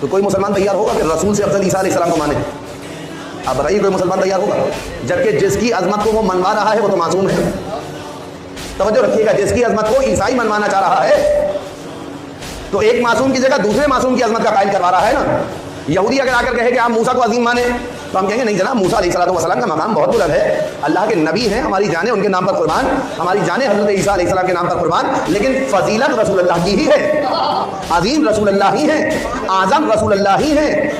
تو کوئی مسلمان تیار ہوگا کہ رسول سے افضل عیسیٰ علیہ السلام کو مانے؟ آپ بتائیے کوئی مسلمان تیار ہوگا؟ جبکہ جس کی عظمت کو وہ منوا رہا ہے وہ تو معصوم ہے. توجہ رکھیے گا، جس کی عظمت کو عیسائی منوانا چاہ رہا ہے تو ایک معصوم کی جگہ دوسرے معصوم کی عظمت کا قائل کروا رہا ہے نا. یہودی اگر آ کر کہے کہ آپ موسیٰ کو عظیم مانیں تو ہم کہیں گے نہیں جناب، موسیٰ علیہ السلام کا مقام بہت بلند ہے، اللہ کے نبی ہیں، ہماری جانیں ان کے نام پر قربان، ہماری جانیں حضرت عیسیٰ علیہ السلام کے نام پر قربان، لیکن فضیلت رسول اللہ کی ہی ہے، عظیم رسول اللہ ہی ہے، اعظم رسول اللہ ہی ہے،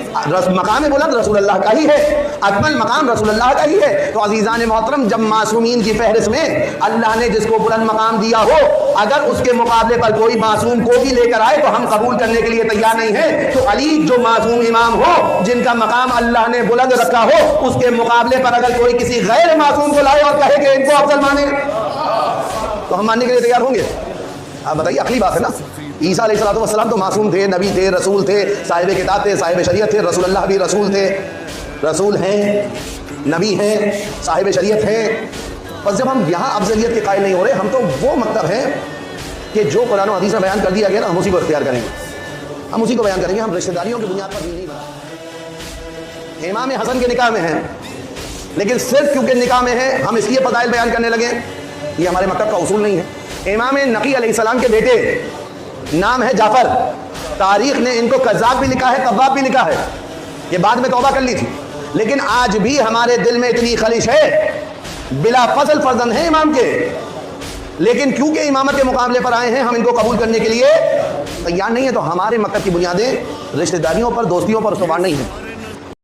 مقام بلند رسول اللہ کا ہی ہے، اکمل مقام رسول اللہ کا ہی ہے. تو عزیزان محترم، جب معصومین کی فہرست میں اللہ نے جس کو بلند مقام دیا ہو اگر اس کے مقابلے پر کوئی معصوم کو بھی لے کر آئے تو ہم قبول کرنے کے لیے تیار نہیں ہیں. تو علی جو معصوم امام ہو، جن کا مقام اللہ نے بلند رکھا ہو، اس کے مقابلے پر اگر کوئی کسی غیر معصوم کو لائے اور کہے کہ ان کو افضل مانے تو ہم ماننے کے لیے تیار ہوں گے؟ آپ بتائیے، عقلی بات ہے نا. عیسیٰ علیہ السلام تو معصوم تھے، نبی تھے، رسول تھے، صاحب کتاب تھے، صاحب شریعت تھے. رسول اللہ بھی رسول تھے، رسول ہیں، نبی ہیں، صاحب شریعت ہیں. بس جب ہم یہاں افضلیت کے قائل نہیں ہو رہے، ہم تو وہ مکتب ہیں کہ جو قرآن و حدیث میں بیان کر دیا گیا نا، ہم اسی کو اختیار کریں گے، ہم اسی کو بیان کریں گے. ہم رشتہ داریوں کی بنیاد پر نہیں بنا. امام حسن کے نکاح میں ہیں لیکن صرف کیونکہ نکاح میں ہے ہم اس لیے فضائل بیان کرنے لگے، یہ ہمارے مکتب کا اصول نہیں ہے. امام نقی علیہ السلام کے بیٹے نام ہے جعفر، تاریخ نے ان کو کذاب بھی لکھا ہے، طباب بھی لکھا ہے، یہ بعد میں توبہ کر لی تھی، لیکن آج بھی ہمارے دل میں اتنی خلش ہے. بلا فضل فرزند ہیں امام کے، لیکن کیونکہ امامت کے مقابلے پر آئے ہیں ہم ان کو قبول کرنے کے لیے تیار نہیں ہیں. تو ہمارے مکتب کی بنیادیں رشتہ داریوں پر، دوستیوں پر استوار نہیں ہیں.